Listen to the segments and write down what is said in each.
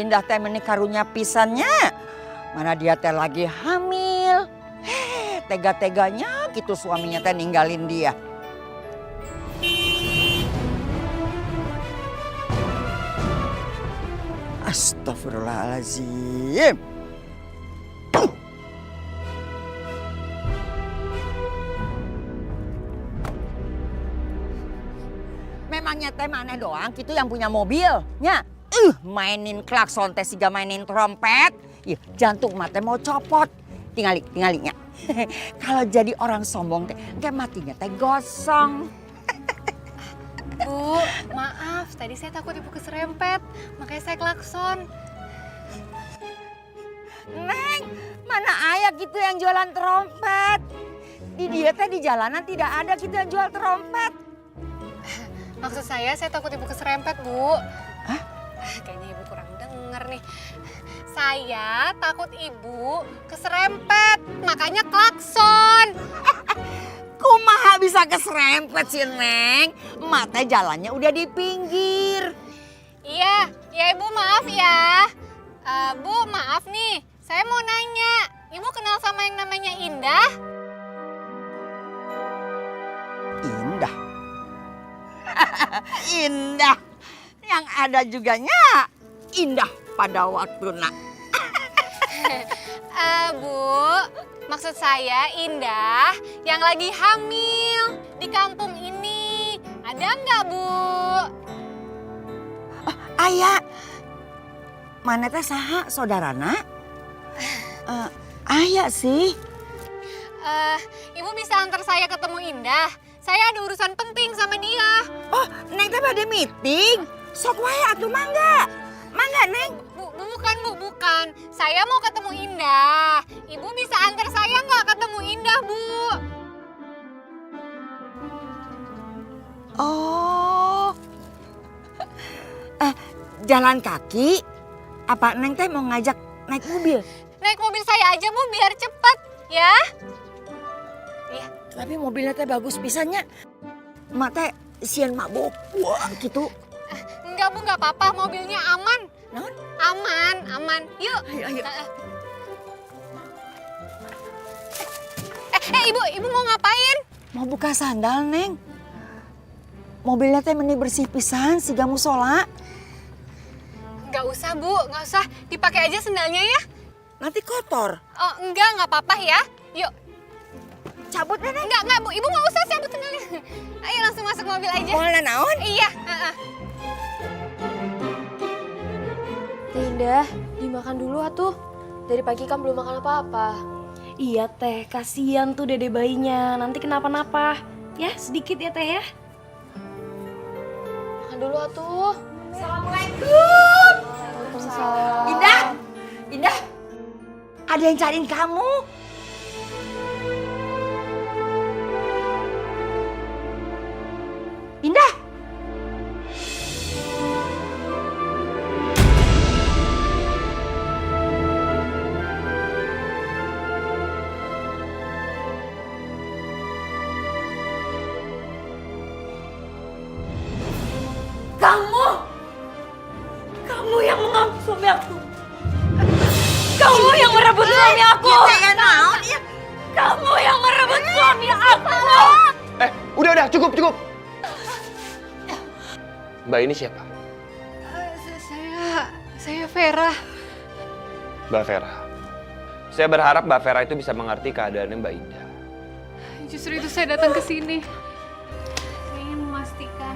Indah teh menik karunya pisannya. Mana dia teh lagi hamil. Tega-teganya gitu suaminya teh ninggalin dia. Astagfirullahaladzim. Memangnya teh mana doang gitu yang punya mobil? Nya, mainin klakson teh siga mainin trompet. Ih, jantung mate mau copot. Tingali nya. Kalau jadi orang sombong teh, kayak matinya teh gosong. Bu, maaf, tadi saya takut ibu keserempet, makanya saya klakson. Neng, mana ayah gitu yang jualan trompet? Di dia teh di jalanan tidak ada gitu yang jual trompet. Maksud saya takut ibu keserempet, Bu. Hah? Kayaknya ibu kurang denger nih. Saya takut ibu keserempet, makanya klakson. Kumaha bisa keserempet sih Neng? Mata jalannya udah di pinggir. Iya, Ibu maaf ya. Bu, maaf nih, saya mau nanya. Ibu kenal sama yang namanya Indah? Indah. Indah. Yang ada juganya indah pada waktu nak. Bu, maksud saya Indah yang lagi hamil di kampung ini. Ada nggak, Bu? Ayah. Mana teh saha saudarana? Ayah sih. Ibu bisa antar saya ketemu Indah. Saya ada urusan penting sama dia. Oh, Neng teh bade meeting. Sok wae atuh mangga. Mangga, Neng. Bukan. Saya mau ketemu Indah. Ibu bisa antar saya nggak ketemu Indah, Bu? Oh. Jalan kaki? Apa Neng teh mau ngajak naik mobil? Naik mobil saya aja, Bu, biar cepet, ya. Iya. Tapi mobilnya teh bagus pisannya. Mak teh sieun mabuk. Wah, gitu. Enggak, Bu, nggak apa-apa. Mobilnya aman. Naon? Aman. Yuk. Ayo. Ibu mau ngapain? Mau buka sandal, Neng. Mobilnya teh meni bersih pisan siga musola. Nggak usah, Bu. Nggak usah. Dipakai aja sendalnya ya. Nanti kotor. Oh, nggak apa-apa ya. Yuk. Cabut, Neng. Enggak, Bu. Ibu nggak usah cabut sendalnya. Ayo langsung masuk mobil aja. Mau naon? Iya. Teh Indah, dimakan dulu atuh. Dari pagi kan belum makan apa-apa. Iya teh, kasihan tuh dede bayinya. Nanti kenapa-napa. Ya, sedikit ya teh ya. Makan dulu atuh. Assalamualaikum. Waalaikumsalam. Indah. Ada yang cariin kamu. Indah. Kamu yang mengambil suami aku. Kamu yang merebut suami aku. Kamu yang merebut suami aku. Udah, cukup. Mbak ini siapa? Saya Vera. Mbak Vera. Saya berharap Mbak Vera itu bisa mengerti keadaannya Mbak Indah. Justru itu saya datang ke sini. Saya ingin memastikan.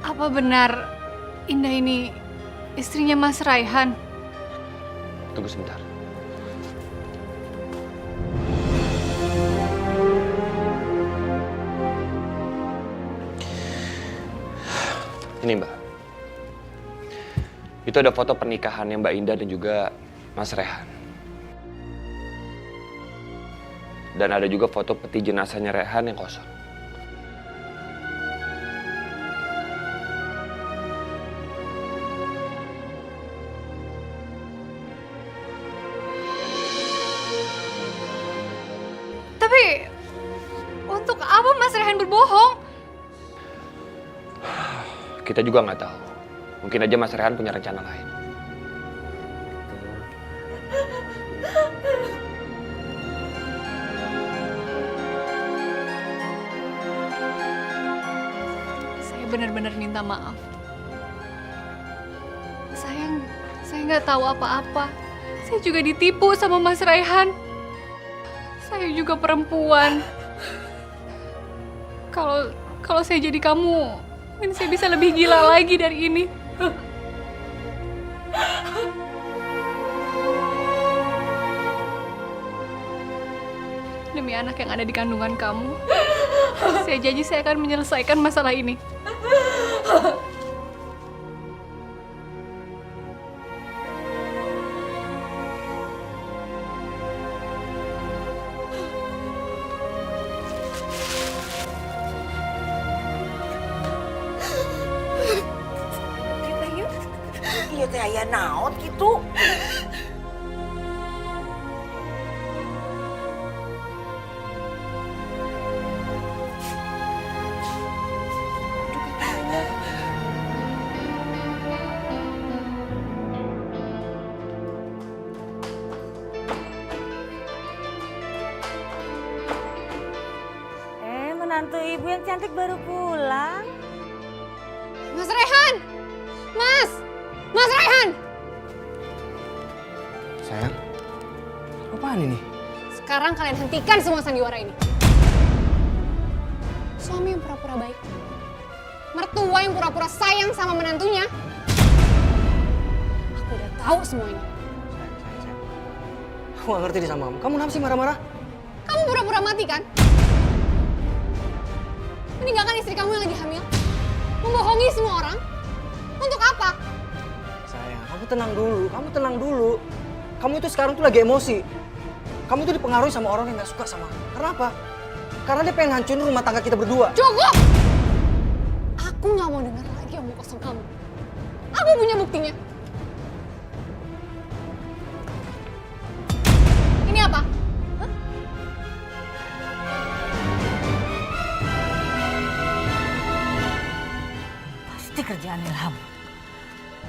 Apa benar Indah ini istrinya Mas Raihan? Tunggu sebentar. Ini Mbak. Itu ada foto pernikahannya Mbak Indah dan juga Mas Rehan. Dan ada juga foto peti jenazahnya Rehan yang kosong. Tapi berbohong. Kita juga nggak tahu. Mungkin aja Mas Rehan punya rencana lain. Saya benar-benar minta maaf. Saya nggak tahu apa-apa. Saya juga ditipu sama Mas Raihan. Saya juga perempuan. Kalau saya jadi kamu, mungkin saya bisa lebih gila lagi dari ini. Demi anak yang ada di kandungan kamu, saya janji saya akan menyelesaikan masalah ini. Iya teh aya naon gitu. Menantu ibu yang cantik baru pulang. Mas Raihan! Mas Raihan! Sayang, apaan ini? Sekarang kalian hentikan semua sandiwara ini. Suami yang pura-pura baik. Mertua yang pura-pura sayang sama menantunya. Aku udah tahu semua ini. Sayang. Aku gak ngerti deh sama kamu. Kamu kenapa sih marah-marah? Kamu pura-pura mati kan? Meninggalkan istri kamu yang lagi hamil? Membohongi semua orang? Untuk apa? Sayang, kamu tenang dulu. Kamu itu sekarang tuh lagi emosi. Kamu tuh dipengaruhi sama orang yang gak suka sama kamu. Karena apa? Karena dia pengen hancurin rumah tangga kita berdua. Cukup! Aku gak mau dengar lagi omong kosong kamu. Aku punya buktinya. Ini apa? Hah? Pasti kerjaan Ilham.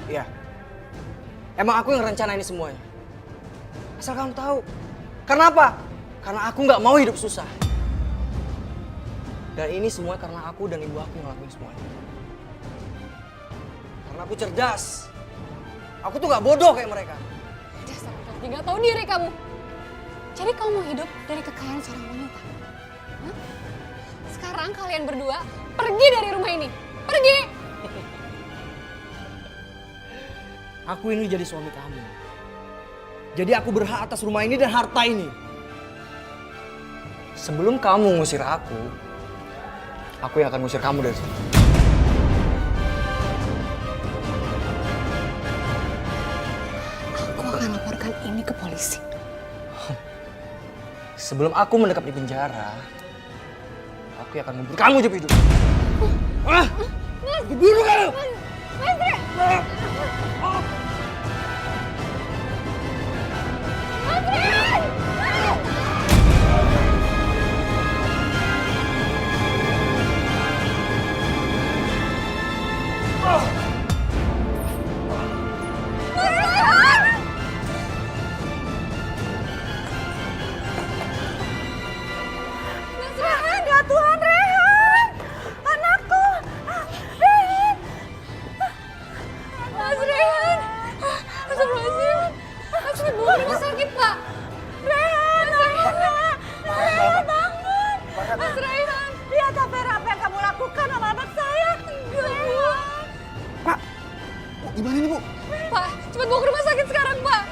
Iya. Emang aku yang rencana ini semuanya. Asal kamu tahu. Karena apa? Karena aku nggak mau hidup susah. Dan ini semua karena aku dan ibu aku ngelakuin semuanya. Karena aku cerdas. Aku tuh nggak bodoh kayak mereka. Dasar laki gak tahu diri kamu. Jadi kamu mau hidup dari kekayaan seorang wanita? Hah? Sekarang kalian berdua pergi dari rumah ini. Pergi! Aku ini jadi suami kamu. Jadi aku berhak atas rumah ini dan harta ini. Sebelum kamu ngusir aku yang akan ngusir kamu dari sini. Aku akan laporkan ini ke polisi. Sebelum aku mendekap di penjara, aku akan membunuh kamu hidup-hidup. Dibunuh kamu! Ya Tuhan, Rehan! Anakku! Rehan! Mas Rehan! Astagfirullahaladzim! Mas Rehan bawa ke rumah sakit, Pak! Rehan! Rehan, bangun! Mas Rehan! Lihat apa yang kamu lakukan sama anak saya. Rehan! Pak, gimana nih Bu? Pak, cepat bawa ke rumah sakit sekarang, Pak!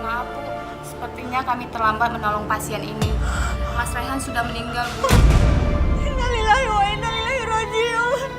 Maaf Bu, sepertinya kami terlambat menolong pasien ini. Mas Raihan sudah meninggal Bu. Innalillahi wa inna ilaihi raji'un.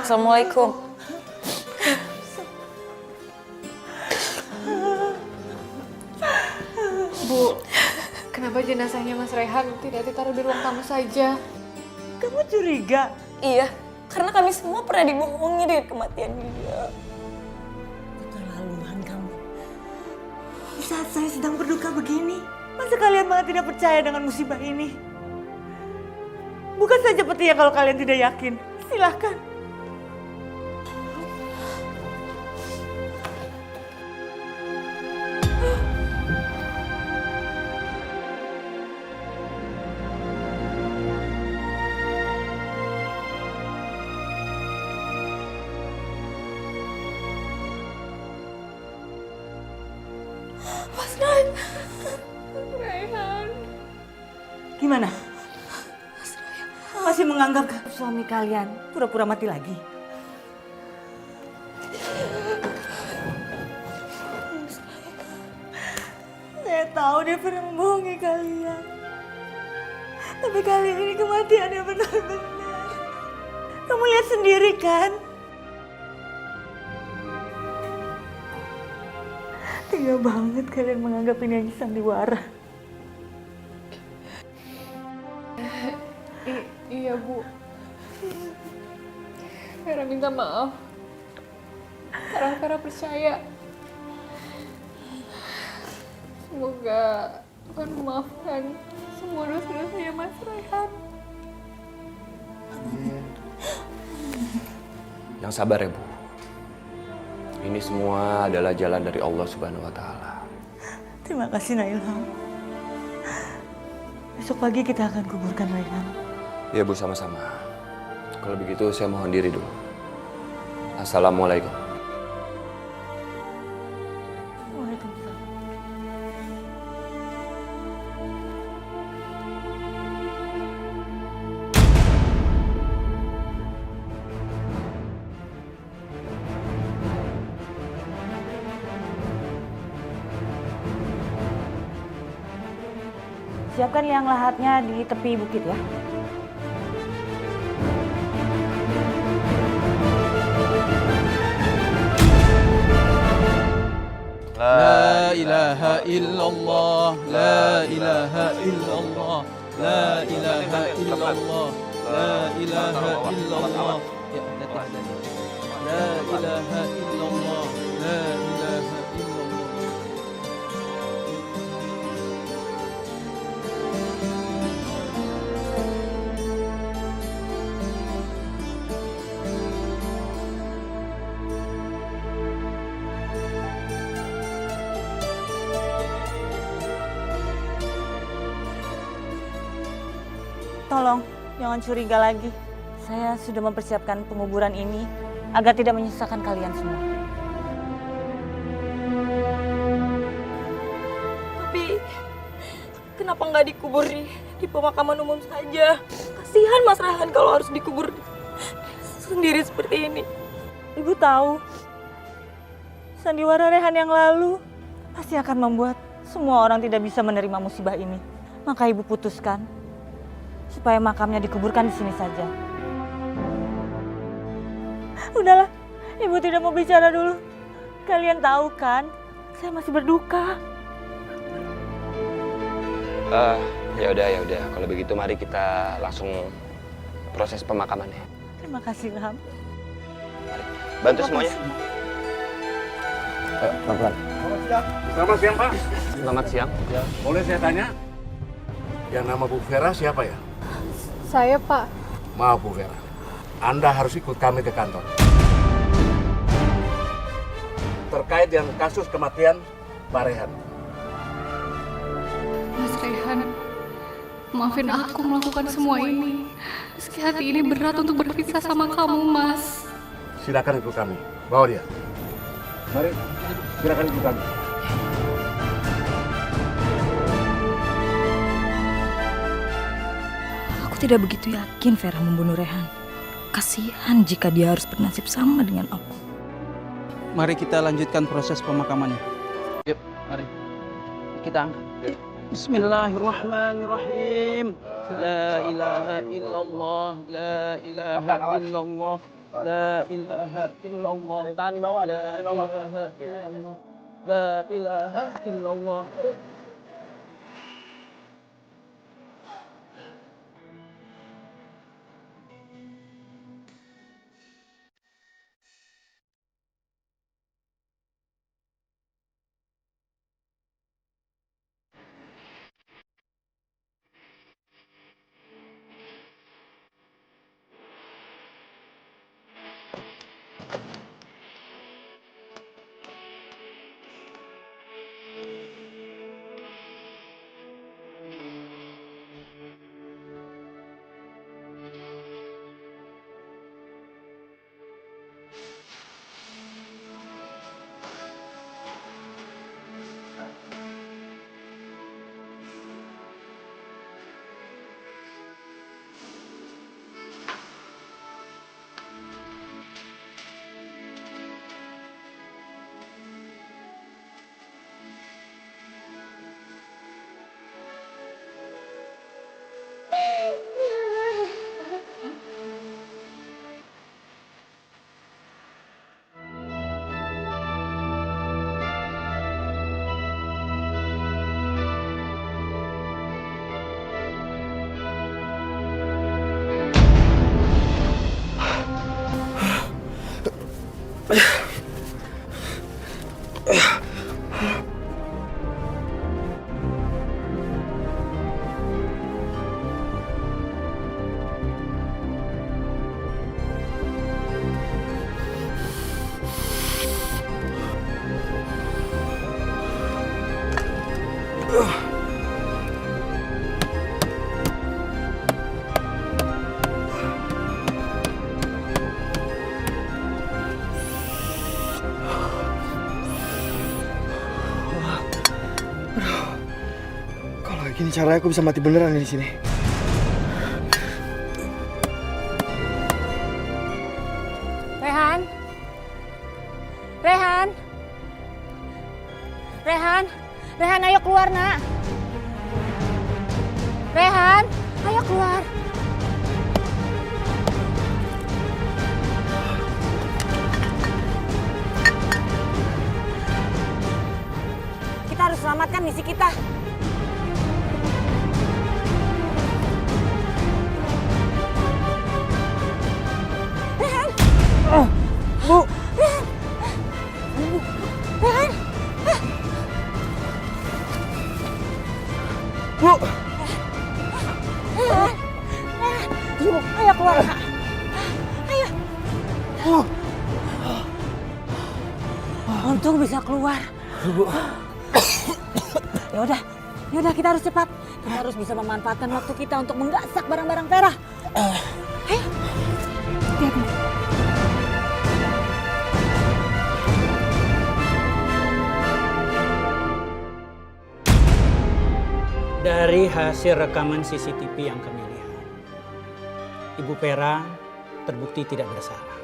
Assalamualaikum. Bu, kenapa jenazahnya Mas Rehan tidak ditaruh di ruang tamu saja? Kamu curiga? Iya, karena kami semua pernah dibohongi dengan kematian dia. Keterlaluan kamu. Di saat saya sedang berduka begini, masa kalian malah tidak percaya dengan musibah ini? Bukan saja petinya kalau kalian tidak yakin. Silahkan. Mas Ryan. Gimana? Masih menganggap suami kalian pura-pura mati lagi? Saya tahu dia pernah membohongi kalian. Tapi kali ini kematiannya benar-benar. Kamu lihat sendiri kan? Tega banget kalian menganggap ini hanya sandiwara. Iya, Bu. Vera minta maaf. Karena Vera percaya. Semoga Tuhan memaafkan semua dosa-dosanya Mas Rehan. Yang sabar ya, Bu. Ini semua adalah jalan dari Allah Subhanahu wa Ta'ala. Terima kasih, Nailham. Besok pagi kita akan kuburkan Rehan. Ya, Bu, sama-sama. Kalau begitu saya mohon diri dulu. Assalamualaikum. Waalaikumsalam. Siapkan liang lahatnya di tepi bukit ya. La ilaha illallah, la ilaha illallah, la ilaha illallah, la ilaha illallah. Ya, hati-hati. La ilaha illallah, la ilaha illallah. Tolong, jangan curiga lagi. Saya sudah mempersiapkan penguburan ini agar tidak menyisakan kalian semua. Tapi kenapa nggak dikubur di pemakaman umum saja? Kasihan Mas Rehan kalau harus dikubur sendiri seperti ini. Ibu tahu, sandiwara Rehan yang lalu pasti akan membuat semua orang tidak bisa menerima musibah ini. Maka ibu putuskan supaya makamnya dikuburkan di sini saja. Udahlah, ibu tidak mau bicara dulu. Kalian tahu kan, saya masih berduka. Ya udah. Kalau begitu mari kita langsung proses pemakamannya. Terima kasih, Ilham. Bantu semuanya. Ayo, pelan-pelan. Selamat siang, Pak. Selamat siang. Boleh saya tanya? Yang nama Bu Vera siapa ya? Saya, Pak. Maaf, Bu Vera. Anda harus ikut kami ke kantor. Terkait dengan kasus kematian Pak Rehan. Mas Rehan, maafin aku melakukan semua ini. Meski hati ini berat untuk berpisah sama kamu, Mas. Silakan ikut kami. Bawa dia. Mari, silakan ikut kami. Aku tidak begitu yakin Vera membunuh Rehan. Kasihan jika dia harus bernasib sama dengan aku. Mari kita lanjutkan proses pemakamannya. Yuk, mari. Kita angkat. Bismillahirrahmanirrahim. La ilaha illallah, la ilaha illallah. La ilaha illallah. Tahan bawah. La ilaha illallah. La ilaha illallah. Kalau kayak gini caranya aku bisa mati beneran di sini. Rehan? Rehan? Rehan? Rehan, ayo keluar, nak. Rehan, ayo keluar. Kita harus selamatkan misi kita. Rehan! Bu! Rehan! Rehan! Bu! Ibu, ayo keluar. Ayo. Untung bisa keluar. Ya udah kita harus cepat. Kita harus bisa memanfaatkan waktu kita untuk menggasak barang-barang Vera. Ayo. Hati-hati. Dari hasil rekaman CCTV yang kami lihat, Ibu Vera terbukti tidak bersalah.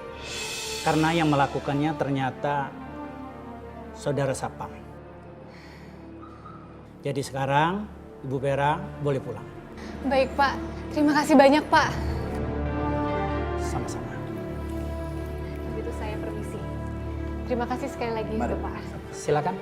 Karena yang melakukannya ternyata Saudara Sapam. Jadi sekarang Ibu Vera boleh pulang. Baik, Pak. Terima kasih banyak, Pak. Sama-sama. Begitu saya permisi. Terima kasih sekali lagi, Bapak. Silakan.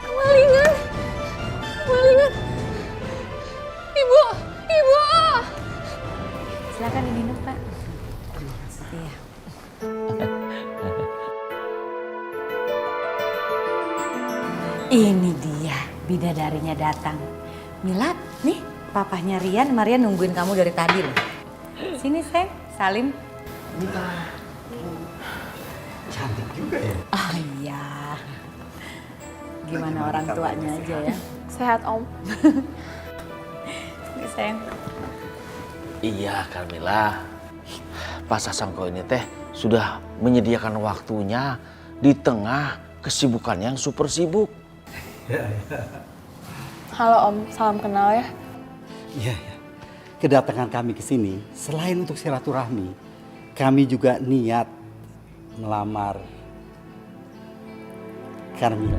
Kemalingan. Ibu. Silakan diminum, Pak. Iya. Ini dia, bidadarinya datang. Mila, nih papahnya Rian. Rian nungguin kamu dari tadi loh. Sini, sayang. Salim. Cantik juga ya. Oh iya. Gimana orang tuanya aja ya? Sehat, Om. Sini, sayang. Iya, Carmila. Pak Sasongko ini teh sudah menyediakan waktunya di tengah kesibukan yang super sibuk. Halo Om, salam kenal ya. Iya, ya. Kedatangan kami ke sini selain untuk silaturahmi, kami juga niat melamar Carmila.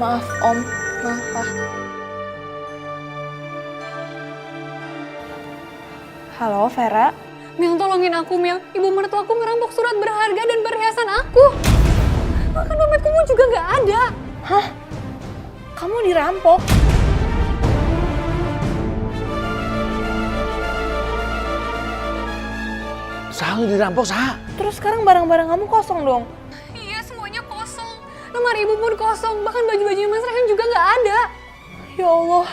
Maaf Om, maaf Pak. Halo Vera. Mil, tolongin aku, Mil. Ibu mertuaku merampok surat berharga dan perhiasan aku. Bahkan dompetku juga nggak ada. Hah? Kamu dirampok? Selalu dirampok, Sa. Terus sekarang barang-barang kamu kosong dong? Iya, semuanya kosong. Lemari ibu pun kosong. Bahkan baju-bajunya Mas Rehan juga nggak ada. Ya Allah.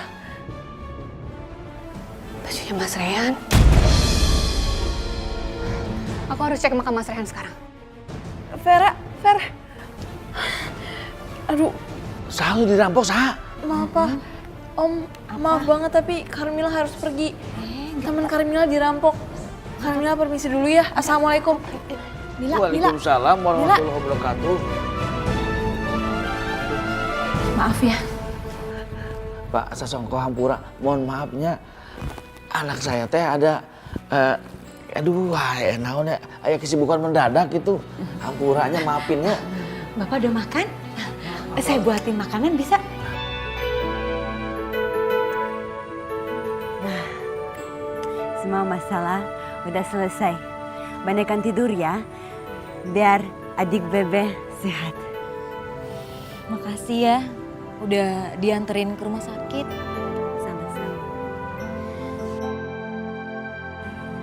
Bajunya Mas Rehan. Aku harus cek makam Mas Rehan sekarang. Vera. Aduh, Selalu dirampok, Sa. maaf Pak. Om, maaf banget tapi Carmila harus pergi. Teman Carmila dirampok. Carmila permisi dulu ya. Assalamualaikum. Waalaikumsalam warahmatullahi wabarakatuh. Maaf ya. Pak Sasongko Hampura, mohon maafnya. Anak saya teh ada naon ya, aya kesibukan mendadak gitu. Hampuranya maafin ya. Bapak udah makan? Saya buatin makanan bisa? Nah, semua masalah udah selesai. Banyakan tidur ya, biar adik Bebe sehat. Makasih ya, udah dianterin ke rumah sakit. Sama-sama.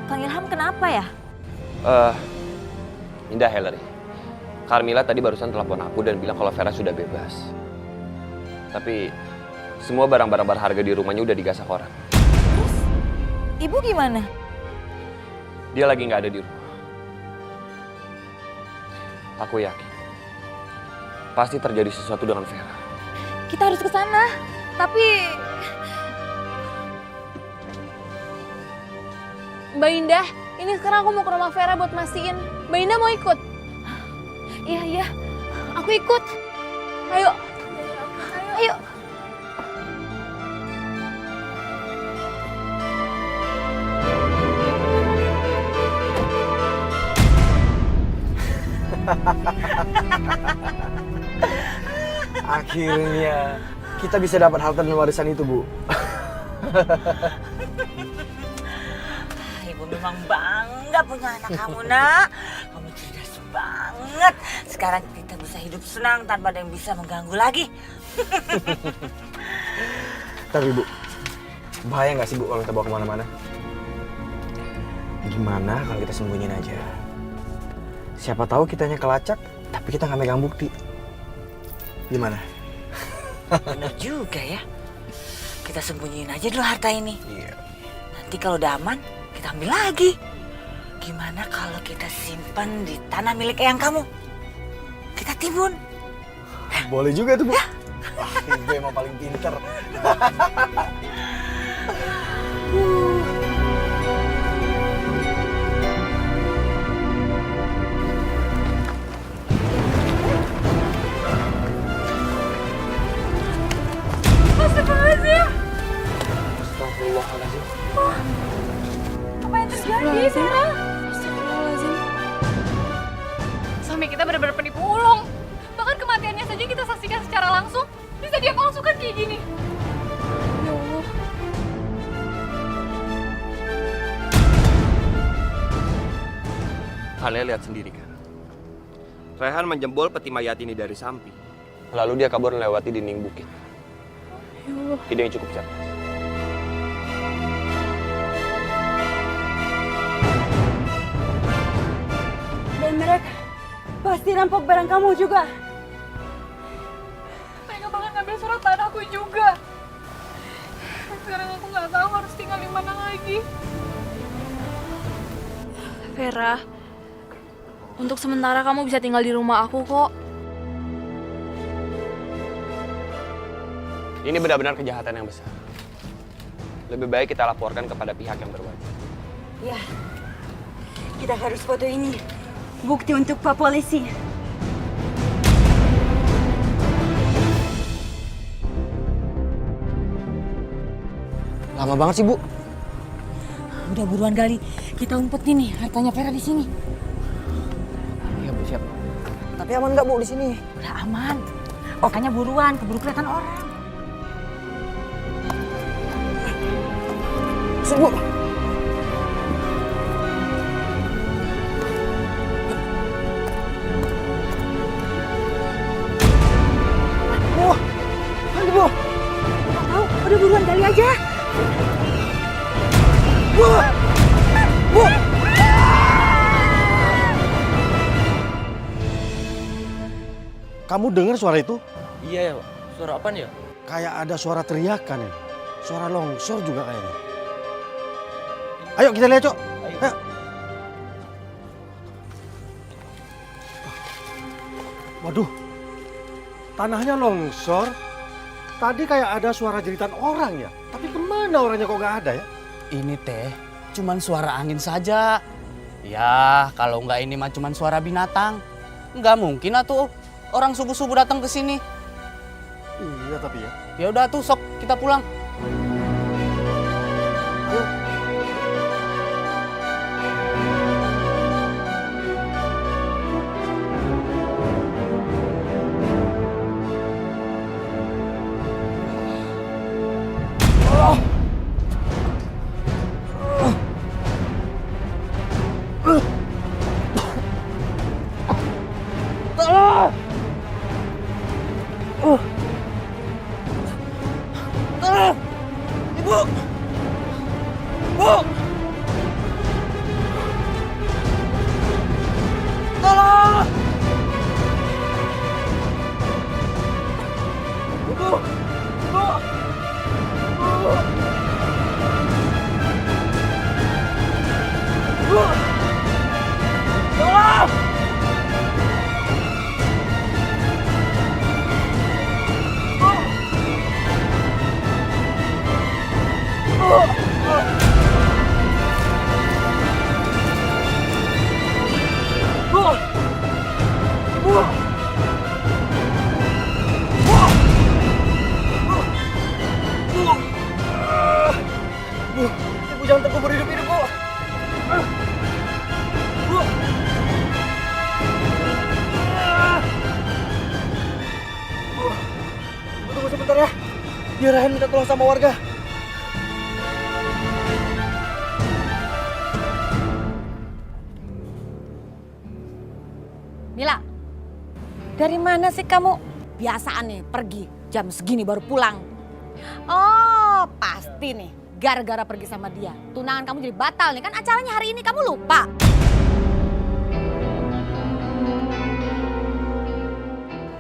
Kang Ilham kenapa ya? Indah, Hillary. Carmila tadi barusan telepon aku dan bilang kalau Vera sudah bebas. Tapi semua barang-barang berharga di rumahnya udah digasak orang. Terus, ibu gimana? Dia lagi nggak ada di rumah. Aku yakin pasti terjadi sesuatu dengan Vera. Kita harus ke sana. Tapi Mbak Indah, ini sekarang aku mau ke rumah Vera buat mastiin. Mbak Indah mau ikut? iya, Aku ikut. Ayo. Akhirnya kita bisa dapat harta dan warisan itu, Bu. Ibu memang bangga punya anak kamu, nak. Kamu cerdas banget. Sekarang kita bisa hidup senang tanpa ada yang bisa mengganggu lagi. Tapi Bu, bahaya nggak sih Bu kalau kita bawa kemana-mana? Gimana kalau kita sembunyiin aja? Siapa tahu kitanya kelacak, tapi kita nggak megang bukti. Gimana? Bener juga ya. Kita sembunyiin aja dulu harta ini. Iya. Nanti kalau udah aman, kita ambil lagi. Gimana kalau kita simpan di tanah milik eyang kamu? Kita timbun. Boleh juga tuh, Bu. Wah, ibu emang paling pinter. Astagfirullahaladzim. Astagfirullahaladzim. Apa yang terjadi sekarang? Astagfirullahaladzim. Suami kita benar-benar penipu ulung. Bahkan kematiannya saja kita saksikan secara langsung. Bisa dia palsukan kayak gini. Ya Allah. Kalian lihat sendiri kan. Rehan menjembol peti mayat ini dari samping. Lalu dia kabur melewati dinding bukit. Ya Allah. Ide yang cukup cerdas. Dan mereka pasti rampok barang kamu juga. Mereka bahkan ngambil surat tanahku juga. Sekarang aku nggak tahu harus tinggal di mana lagi. Vera, Untuk sementara kamu bisa tinggal di rumah aku kok. Ini benar-benar kejahatan yang besar. Lebih baik kita laporkan kepada pihak yang berwajib. Ya, kita harus foto ini. Bukti untuk Pak Polisi. Lama banget sih, Bu. Udah buruan Gali, kita umpetin nih hartanya Vera di sini. Iya, Bu, siap. Tapi aman nggak, Bu, di sini? Udah aman. Makanya buruan, keburu kelihatan orang. Masuk, Bu. Bu, ayo, Bu. Nggak tahu, udah buruan Gali aja. Bu! Bu! Kamu dengar suara itu? Iya ya, suara apaan ya? Kayak ada suara teriakan ya. Suara longsor juga kayaknya. Ayo kita lihat, Cok. Ayo. Waduh, tanahnya longsor. Tadi kayak ada suara jeritan orang ya. Tapi kemana orangnya kok nggak ada ya? Ini teh cuman suara angin saja. Ya, kalau nggak ini mah cuman suara binatang. Nggak mungkin atuh orang subuh-subuh datang ke sini. Iya tapi ya. Ya udah tuh, sok kita pulang. Ibu jangan terkubur hidup-hidup, Bu. Bu. Bu, tunggu sebentar ya. Biar Rahen minta tolong sama warga. Mila, dari mana sih kamu? Biasaan nih pergi jam segini baru pulang. Oh, pasti nih gara-gara pergi sama dia. Tunangan kamu jadi batal nih, kan acaranya hari ini kamu lupa.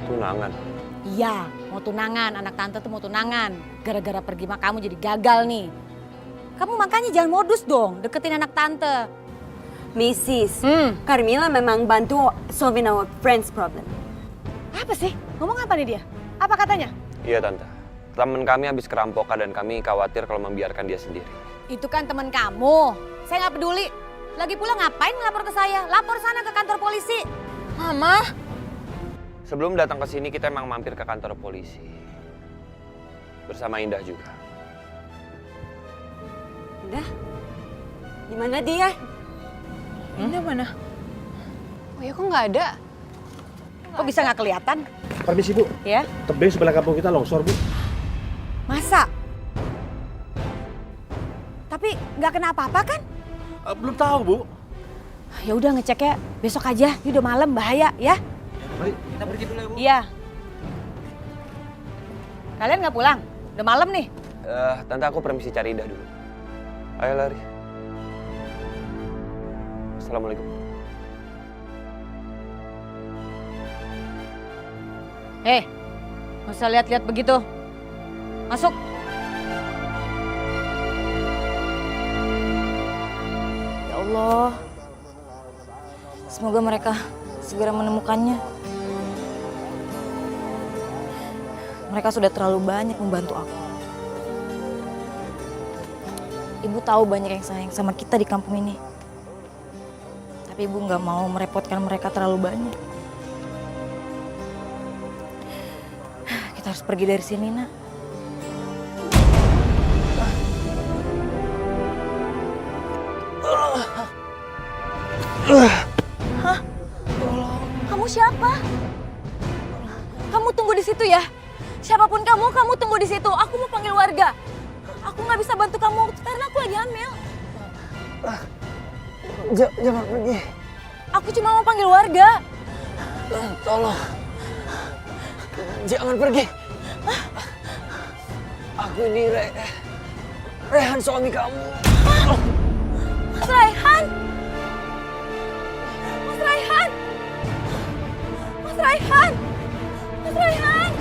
Tunangan? Iya, mau tunangan, anak tante tuh mau tunangan. Gara-gara pergi sama kamu jadi gagal nih. Kamu makanya jangan modus dong, deketin anak tante. Mrs. Carmilla memang bantu solving our friend's problem. Apa sih? Ngomong apa nih dia? Apa katanya? Iya, Tante. Teman kami habis kerampokan dan kami khawatir kalau membiarkan dia sendiri. Itu kan teman kamu. Saya nggak peduli. Lagi pula ngapain ngelapor ke saya? Lapor sana ke kantor polisi. Mama. Sebelum datang ke sini kita emang mampir ke kantor polisi. Bersama Indah juga. Indah? Di mana dia? Indah mana? Oh ya, kok nggak ada? Kok bisa nggak kelihatan? Permisi, Bu. Ya? Tebing sebelah kampung kita longsor, Bu. Masa? Tapi nggak kena apa-apa kan? Belum tahu, Bu. Ya udah ngeceknya besok aja. Ini udah malam, bahaya ya. Mari, kita pergi dulu ya, Bu. Iya. Kalian nggak pulang? Udah malam nih. Tante, aku permisi cari Indah dulu. Ayo lari. Assalamualaikum. Nggak usah lihat-lihat begitu. Masuk. Ya Allah. Semoga mereka segera menemukannya. Mereka sudah terlalu banyak membantu aku. Ibu tahu banyak yang sayang sama kita di kampung ini. Tapi ibu nggak mau merepotkan mereka terlalu banyak. Kita harus pergi dari sini, Nak. Hah? Kamu siapa? Kamu tunggu di situ ya. Siapapun kamu tunggu di situ. Aku mau panggil warga. Aku nggak bisa bantu kamu karena aku lagi hamil. Jangan pergi. Aku cuma mau panggil warga. Tolong. Jangan pergi. Aku ini Rehan suami kamu. Mas Raihan! Mas Raihan! Mas Raihan! Mas Raihan!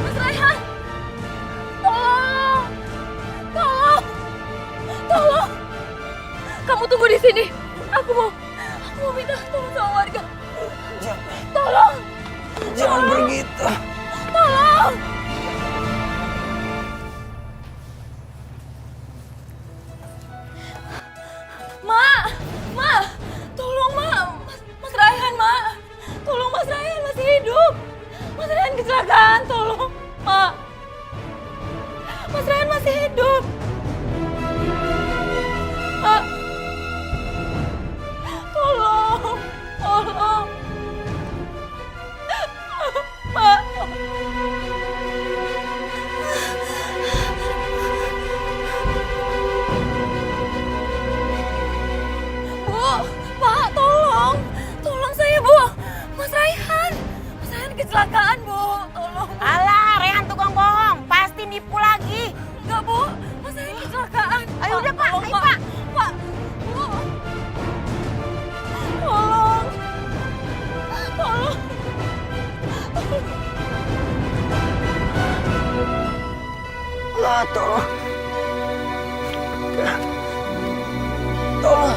Mas Raihan! Tolong! Tolong! Tolong! Kamu tunggu di sini. Aku mau minta tolong sama warga. Tolong! Jangan pergi. Tolong! Ma, tolong Mas Raihan, Ma. Tolong Mas Raihan masih hidup. Mas Raihan kecelakaan, tolong, Ma. Mas Raihan masih hidup. Ma. Tolong. Ma. Pak, tolong saya, Bu. Mas Raihan kecelakaan, Bu. Tolong. Alah, Rehan tukang bohong. Pasti nipu lagi. Enggak, Bu. Mas Raihan kecelakaan. Ayo udah, Pak. Tolong, Ayo, Pak. Pak, Bu. Tolong. Lah, tolong. Tolong.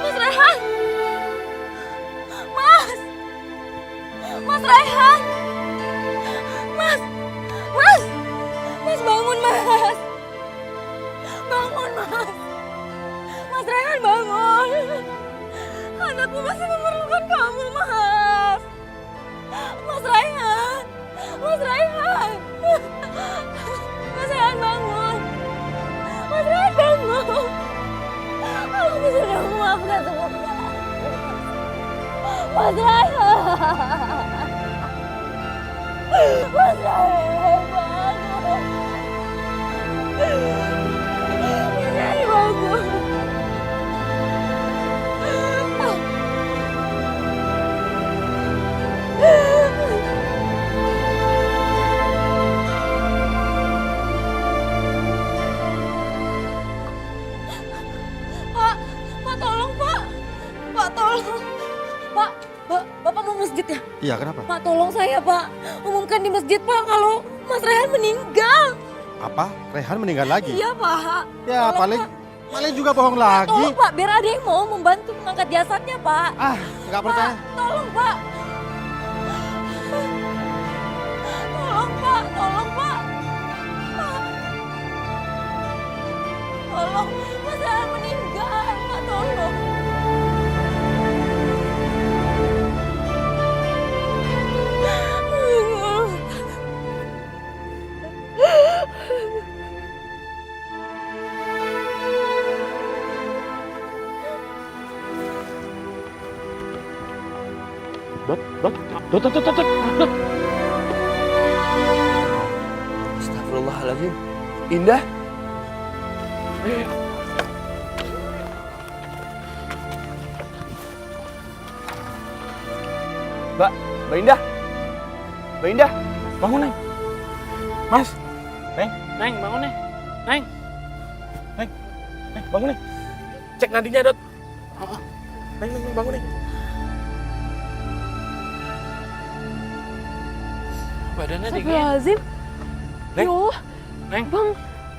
Mas Raihan! Mas Raihan! Mas bangun, Mas! Bangun, Mas! Mas Raihan bangun! Anakku masih memerlukan kamu, Mas! Mas Raihan! Mas Raihan! Mas Raihan bangun! Mas Raihan bangun! Aku sudah memaafkan semua kesalahanku. Mas Raihan! Mas Raihan bangun! Mas Raihan bangun! Pak, tolong, Pak. Pak, tolong. Pak, Bapak mau masjid ya? Iya, kenapa? Pak, tolong saya, Pak. Umumkan di masjid, Pak, kalau Mas Raihan meninggal. Apa? Rehan meninggal lagi? Iya, Pak. Ya, Tolong, paling juga bohong lagi. Tolong, Pak, biar ada yang mau membantu mengangkat jasadnya, Pak. Ah, nggak percaya. Pak, tolong, Pak. Tolong, Pak. Tolong, Pak. Pak. Tolong, Mas Raihan meninggal. Pak, tolong. Dot. Astagfirullahaladzim. Indah. Mbak Indah. Mbak Indah, bangun, Neng. Mas. Neng, bangun, Neng. Neng. bangun nih. Cek nadinya, Dot. Neng, bangun nih. Badannya dingin. Astagfirullahaladzim. Neng. Ya Allah. Neng.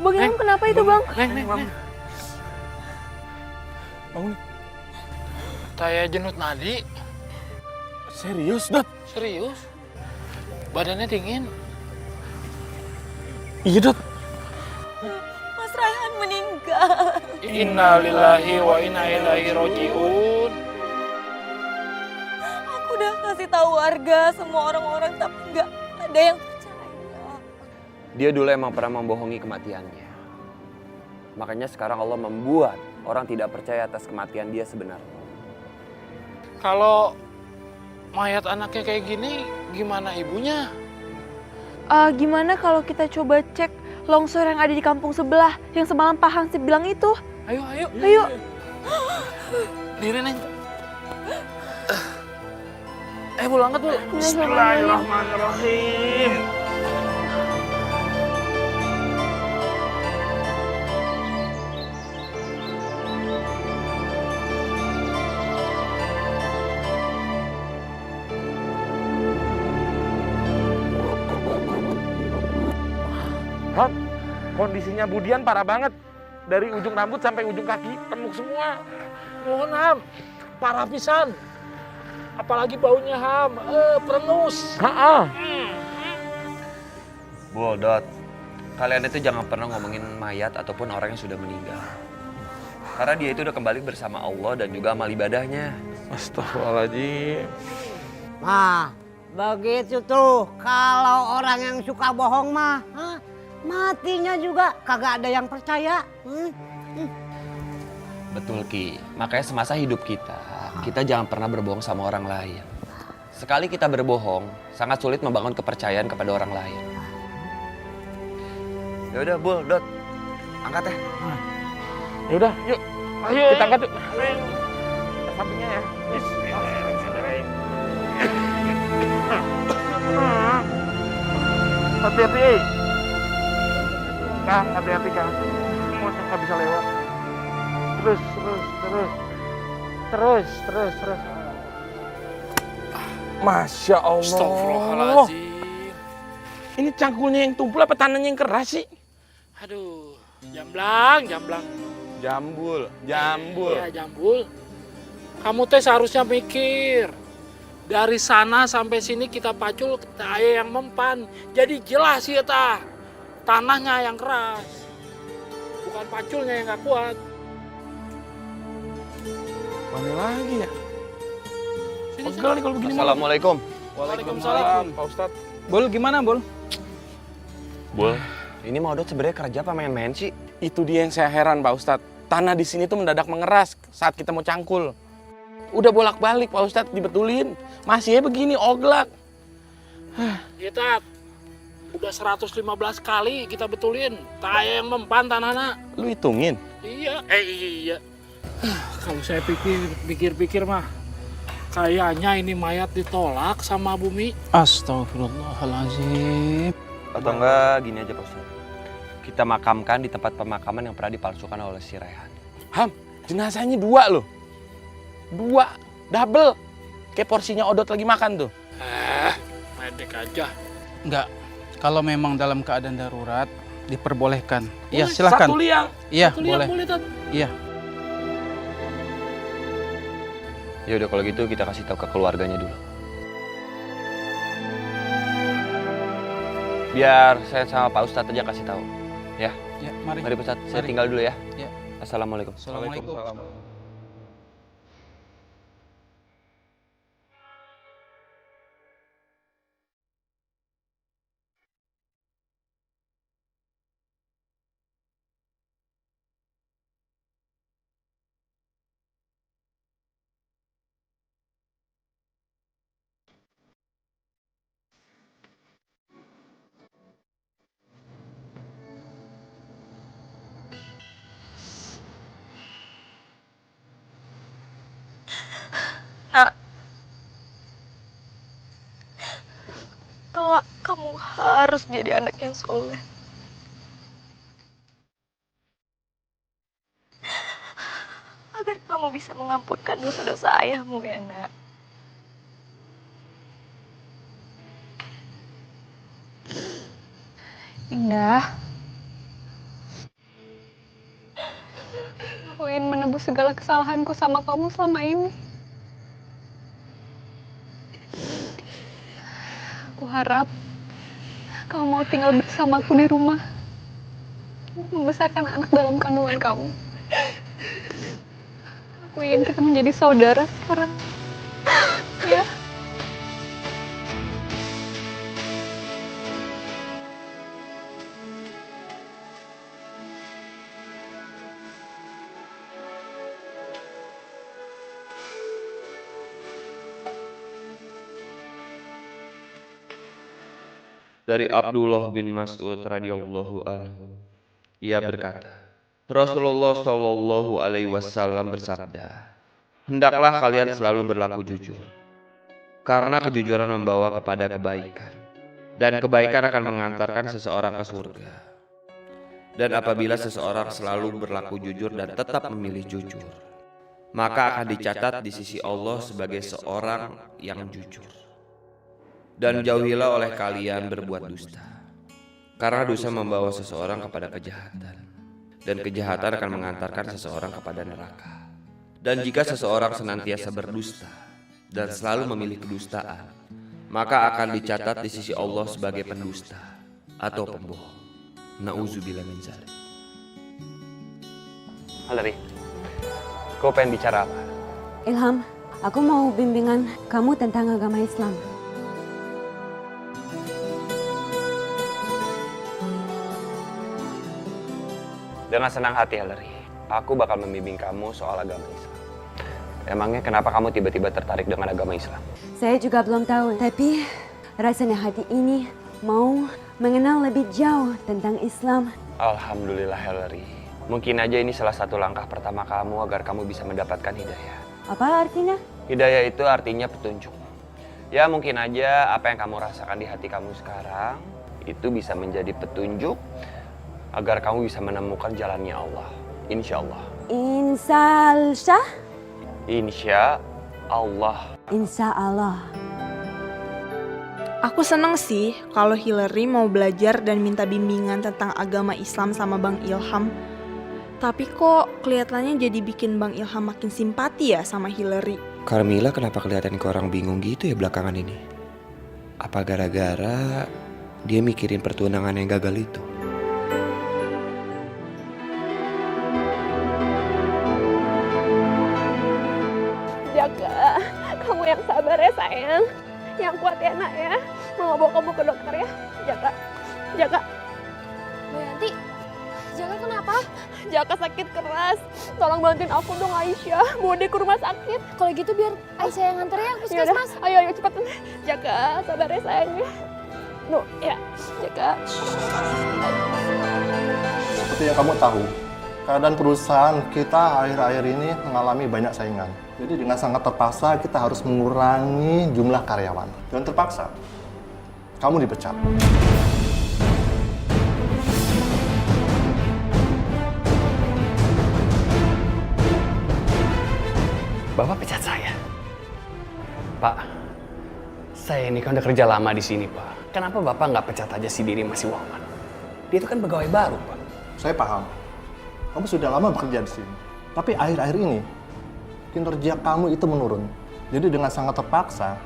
Bang Ilham kenapa itu bang? Neng, bangun. Bangun. Saya jenut nadi. Serius, Dot? Serius? Badannya dingin. Iya, Dot. Mas Raihan meninggal. Innalillahi wa inna ilaihi rojiun. Aku udah kasih tahu warga, semua orang-orang, tapi nggak ada yang percaya. Dia dulu emang pernah membohongi kematiannya. Makanya sekarang Allah membuat orang tidak percaya atas kematian dia sebenarnya. Kalau mayat anaknya kayak gini, gimana ibunya? Gimana kalau kita coba cek longsor yang ada di kampung sebelah yang semalam Pak Hansip bilang itu? Ayo. Diri, Neng. Bul, angkat, Bul. Bismillahirrahmanirrahim. Hap, kondisinya Budian parah banget. Dari ujung rambut sampai ujung kaki, remuk semua. Mohon, Ham. Parah pisan. Apalagi baunya, Ham. Perengus. Dot, kalian itu jangan pernah ngomongin mayat ataupun orang yang sudah meninggal. Karena dia itu udah kembali bersama Allah dan juga amal ibadahnya. Astagfirullahaladzim. Nah, begitu tuh. Kalau orang yang suka bohong mah, matinya juga kagak ada yang percaya. Betul, Ki. Makanya semasa hidup kita jangan pernah berbohong sama orang lain. Sekali kita berbohong, sangat sulit membangun kepercayaan kepada orang lain. Ya udah, Bul, Dot. Angkat ya. Ya udah, yuk. Ayo kita angkat yuk. Sampingnya ya. Bismillahirrahmanirrahim. Hati-hati. Kang, hati-hati, Kang. Musuh nggak bisa lewat. Terus. Masya Allah. Astagfirullahaladzim. Ini cangkulnya yang tumpul apa tanahnya yang keras sih? Aduh, jamblang. Jambul. Iya, jambul. Kamu teh seharusnya mikir. Dari sana sampai sini kita pacul saya yang mempan. Jadi jelas ya tah. Tanahnya yang keras. Bukan paculnya yang gak kuat. Mana lagi ya? Pegel nih kalau begini. Assalamualaikum. Waalaikumsalam, Pak Ustadz. Bul, gimana, Bul? Bul, ini mau Dot sebenarnya kerja apa main-main sih? Itu dia yang saya heran, Pak Ustadz. Tanah di sini tuh mendadak mengeras saat kita mau cangkul. Udah bolak-balik, Pak Ustadz, dibetulin. Masih ya begini, oglak. Iya, Tat. Udah 115 kali kita betulin. Saya yang mempan tanahnya. Lu hitungin? Iya. Iya. Kalau saya pikir-pikir mah, kayaknya ini mayat ditolak sama Bumi. Astagfirullahaladzim. Atau enggak, gini aja Pak Ustadz. Kita makamkan di tempat pemakaman yang pernah dipalsukan oleh si Raihan. Ham, jenazahnya 2 loh. 2, double. Kayak porsinya Odot lagi makan tuh. Pendek aja. Enggak, kalau memang dalam keadaan darurat diperbolehkan. Iya, Boleh, silakan. Satu liang. Iya, Satu liang boleh. boleh, Tat. Iya. Ya udah kalau gitu kita kasih tahu ke keluarganya dulu. Biar saya sama Pak Ustadz aja kasih tahu. Ya. Ya, mari. Mari Pak Ustadz, saya Mari. tinggal dulu ya. Ya. Assalamualaikum. Assalamualaikum. Nak, kamu harus jadi anak yang soleh. agar kamu bisa mengampunkan dosa-dosa ayahmu ya nak. Indah. Aku ingin menebus segala kesalahanku sama kamu selama ini. Aku harap kamu mau tinggal bersamaku di rumah. Membesarkan anak dalam kandungan kamu. Aku ingin kita menjadi saudara sekarang. Ya. Dari Abdullah bin Mas'ud radhiyallahu anhu, ia berkata, Rasulullah Shallallahu Alaihi Wasallam bersabda, hendaklah kalian selalu berlaku jujur, karena kejujuran membawa kepada kebaikan, dan kebaikan akan mengantarkan seseorang ke surga. Dan apabila seseorang selalu berlaku jujur dan tetap memilih jujur, maka akan dicatat di sisi Allah sebagai seorang yang jujur. Dan jauhilah oleh kalian berbuat dusta, karena dosa membawa seseorang kepada kejahatan, dan kejahatan akan mengantarkan seseorang kepada neraka. Dan jika seseorang senantiasa berdusta dan selalu memilih kedustaan, maka akan dicatat di sisi Allah sebagai pendusta atau pembohong. Nauzubillah min dzalik. Halari, kau pengen bicara apa? Ilham, aku mau bimbingan kamu tentang agama Islam. Dengan senang hati, Halari. Aku bakal membimbing kamu soal agama Islam. Emangnya kenapa kamu tiba-tiba tertarik dengan agama Islam? Saya juga belum tahu, tapi rasanya hati ini mau mengenal lebih jauh tentang Islam. Alhamdulillah, Halari. Mungkin aja ini salah satu langkah pertama kamu agar kamu bisa mendapatkan hidayah. Apa artinya? Hidayah itu artinya petunjuk. Ya mungkin aja apa yang kamu rasakan di hati kamu sekarang itu bisa menjadi petunjuk agar kamu bisa menemukan jalannya Allah. Insya Allah. Insya Allah. Insya Allah. Aku seneng sih kalau Hillary mau belajar dan minta bimbingan tentang agama Islam sama Bang Ilham. Tapi kok kelihatannya jadi bikin Bang Ilham makin simpati ya sama Hillary. Carmilla kenapa kelihatan ke orang bingung gitu ya belakangan ini? Apa gara-gara dia mikirin pertunangan yang gagal itu? Jaga, kamu yang sabar ya sayang. Yang kuat ya nak ya. Mau bawa kamu ke dokter ya. Jaga. Bu Yanti, Jaka kenapa? Jaka sakit keras. Tolong bantuin aku dong Aisyah. Bawa dia ke rumah sakit. Kalau gitu biar Aisyah yang nganter ya, puskesmas. Ayo cepat. Jaka, sabar ya sayang ya. Nuh, ya. Jaka. Seperti yang kamu tahu, keadaan perusahaan kita akhir-akhir ini mengalami banyak saingan. Jadi dengan sangat terpaksa kita harus mengurangi jumlah karyawan. Dan terpaksa, kamu dipecat. Bapak pecat saya? Pak, saya ini kan udah kerja lama di sini, Pak. Kenapa Bapak nggak pecat aja si Diri Mas Wawan? Dia itu kan pegawai baru, Pak. Saya paham, kamu sudah lama bekerja di sini. Tapi akhir-akhir ini, kinerja kamu itu menurun. Jadi dengan sangat terpaksa,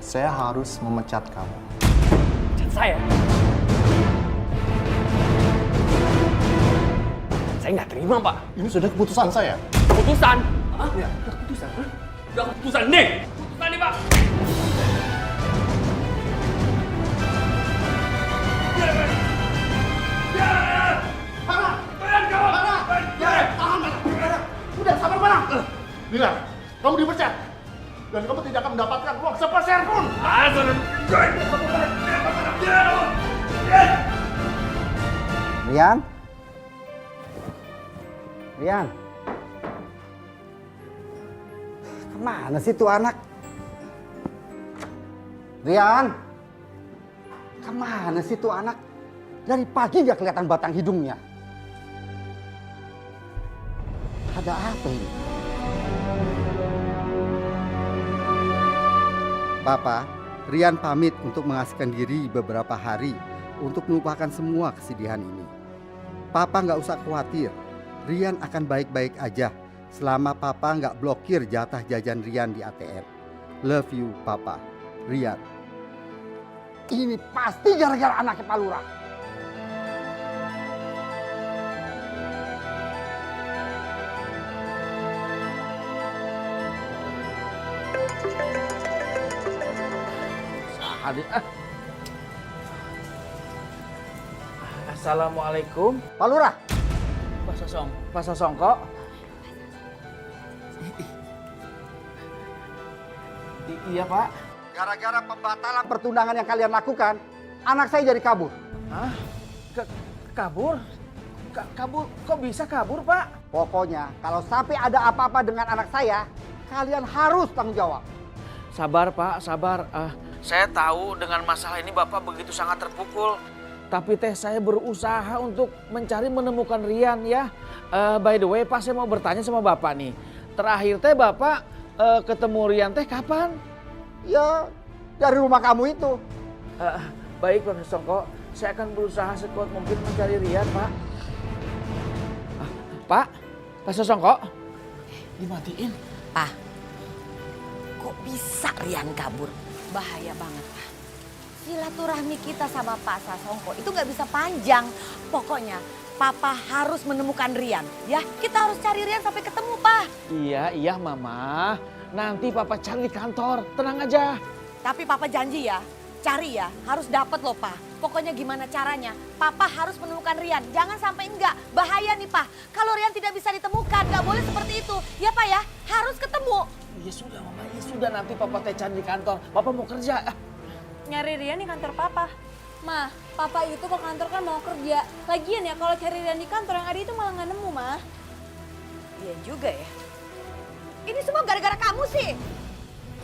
saya harus memecat kamu. Pecat saya? Saya nggak terima, Pak. Ini sudah keputusan saya. Keputusan? Hah? Ya. Keputusan? Hah? Udah keputusan nih! Keputusan nih, Pak! Udah, sabar barang. Lihat, kamu dipecat. Dan kamu tidak akan mendapatkan uang sepeser pun. Rian? Rian? Kemana sih tuh anak? Rian? Kemana sih tuh anak? Dari pagi gak kelihatan batang hidungnya. Ada apa ini? Papa, Rian pamit untuk mengasihkan diri beberapa hari untuk melupakan semua kesedihan ini. Papa nggak usah khawatir, Rian akan baik-baik aja selama Papa nggak blokir jatah jajan Rian di ATM. Love you, Papa. Rian. Ini pasti gara-gara anaknya Pak Lurah. Assalamualaikum. Pak Lurah. Pak Sasongko. Iya Pak. Gara-gara pembatalan pertunangan yang kalian lakukan, anak saya jadi kabur. Hah? Kabur? Kabur? Kok bisa kabur Pak? Pokoknya kalau sampai ada apa-apa dengan anak saya, kalian harus tanggung jawab. Sabar Pak, sabar. Saya tahu dengan masalah ini Bapak begitu sangat terpukul. Tapi teh saya berusaha untuk menemukan Rian ya. By the way Pak, saya mau bertanya sama Bapak nih. Terakhir teh Bapak ketemu Rian teh kapan? Ya dari rumah kamu itu. Baik Pak Sasongko, saya akan berusaha sekuat mungkin mencari Rian Pak. Pak Sasongko. Dimatiin. Pak, kok bisa Rian kabur? Bahaya banget Pak. Silaturahmi kita sama Pak Sasongko itu nggak bisa panjang. Pokoknya Papa harus menemukan Rian. Ya, kita harus cari Rian sampai ketemu Pak. Iya Mama. Nanti Papa cari di kantor, tenang aja. Tapi Papa janji ya, cari ya, harus dapat loh Pak. Pokoknya gimana caranya, Papa harus menemukan Rian. Jangan sampai enggak, bahaya nih Pak. Kalau Rian tidak bisa ditemukan, nggak boleh seperti itu. Ya Pak ya, harus ketemu. Ya sudah Mama, ya sudah nanti Papa teh cari di kantor. Papa mau kerja. Nyari Rian di kantor Papa. Ma, Papa itu ke kantor kan mau kerja. Lagian ya kalau cari Rian di kantor yang ada itu malah nggak nemu, Ma. Iya juga ya. Ini semua gara-gara kamu sih.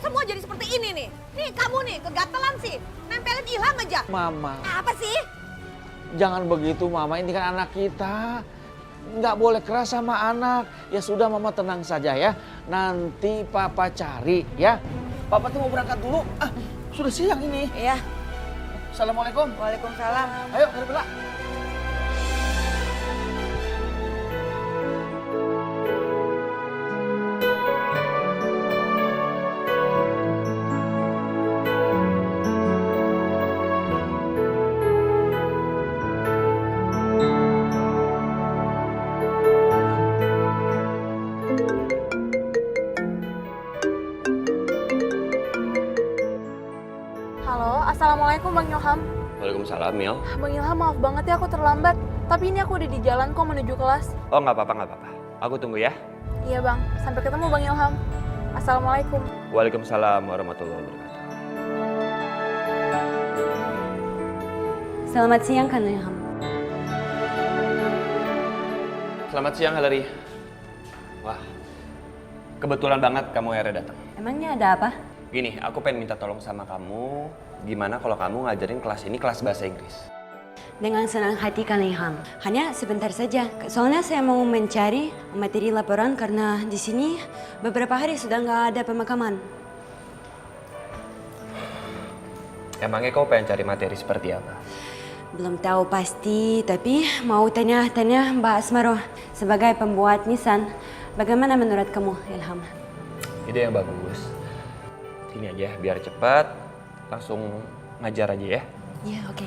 Semua jadi seperti ini nih. Nih kamu nih kegatelan sih. Nempelin Ilham aja. Mama. Apa sih? Jangan begitu Mama, ini kan anak kita. Nggak boleh keras sama anak. Ya sudah Mama tenang saja ya. Nanti Papa cari ya. Papa tuh mau berangkat dulu. Sudah siang ini. Iya. Assalamualaikum. Waalaikumsalam. Ayo, dari Bella. Assalamualaikum Bang Ilham. Waalaikumsalam Mil. Bang Ilham maaf banget ya aku terlambat. Tapi ini aku udah di jalan kok menuju kelas. Oh nggak apa-apa, nggak apa-apa. Aku tunggu ya. Iya Bang, sampai ketemu Bang Ilham. Assalamualaikum. Waalaikumsalam warahmatullahi wabarakatuh. Selamat siang Kang Ilham. Selamat siang Hillary. Wah, kebetulan banget kamu akhirnya datang. Emangnya ada apa? Gini, aku pengen minta tolong sama kamu. Gimana kalau kamu ngajarin kelas ini kelas bahasa Inggris? Dengan senang hati Kang Ilham. Hanya sebentar saja. Soalnya saya mau mencari materi laporan karena di sini beberapa hari sudah nggak ada pemakaman. Emangnya kau pengen cari materi seperti apa? Belum tahu pasti, tapi mau tanya-tanya Mbak Asmaro sebagai pembuat nisan. Bagaimana menurut kamu, Ilham? Ide yang bagus. Gini aja, biar cepat, langsung ngajar aja ya. Iya, oke.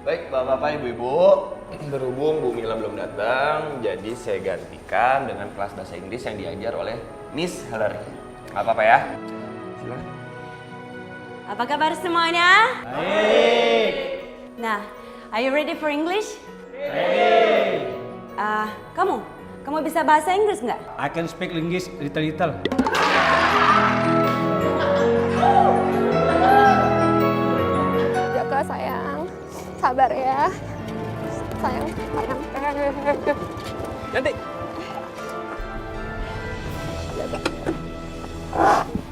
Baik, Bapak-Bapak, Ibu-Ibu. Berhubung Bu Mila belum datang, jadi saya gantikan dengan kelas bahasa Inggris yang diajar oleh Miss Hillary. Gak apa-apa ya? Silakan. Apa kabar semuanya? Baik. Nah, are you ready for English? Ready. Kamu bisa bahasa Inggris nggak? I can speak English little. Jaka sayang, sabar ya. Sayang. Nanti.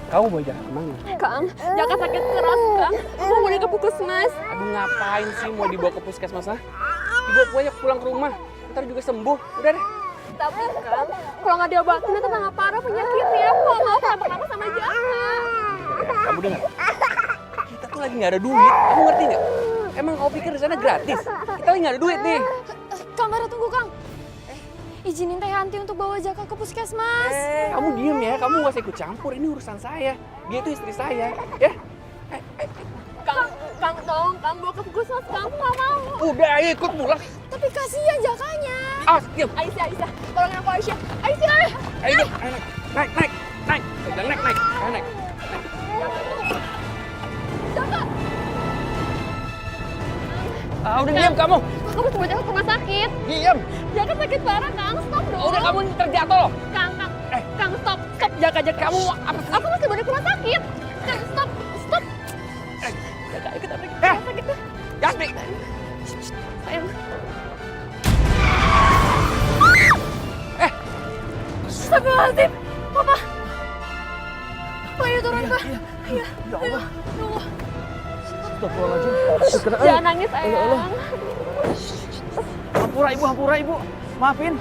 Kamu mau jalan kemana? Kang, Jaka sakit keras, Kang. Aku mau ke puskesmas. Aduh ngapain sih mau dibawa ke puskesmas? Dibawa pulang ke rumah, ntar juga sembuh. Udah deh. Tapi kan, kalau nggak diobatin itu tambah parah penyakitnya. Kok mau kenapa-kenapa sama Jaka? Kamu dengar? Kita tuh lagi nggak ada duit. Kamu ngerti nggak? Emang kau pikir di sana gratis? Kita lagi nggak ada duit nih. Kang Bara, tunggu Kang. Izinin Teh Hanti untuk bawa Jaka ke puskesmas. Kamu diem ya, kamu gak usah ikut campur. Ini urusan saya. Dia itu istri saya, ya. Kang, tolong Kang bawa ke puskesmas. Kamu nggak mau. Udah, ayo ikut pulang. Tapi kasihan Jakanya. Diam. Aisyah. Tolongin aku Aisyah. Aisyah. Ayo, naik. Udah naik. Ayo naik. Jaka. Udah diam kamu. Kamu coba Jaka ke rumah sakit. Diam. Jaka sakit parah, Kang. Stop dong. Udah kamu terjatuh loh. Kang, stop. Jaka. Kamu apa sih? Aku masih balik ke rumah sakit. Kang, stop. Jaka, ikut apa ke rumah sakit. Yasmi. Sayang. Astagfirullahaladzim. Papa. Ayo turun, Pak. Iya. Ya Allah. Tunggu. Astagfirullahaladzim. Jangan nangis, sayang. Hampura ibu. Maafin.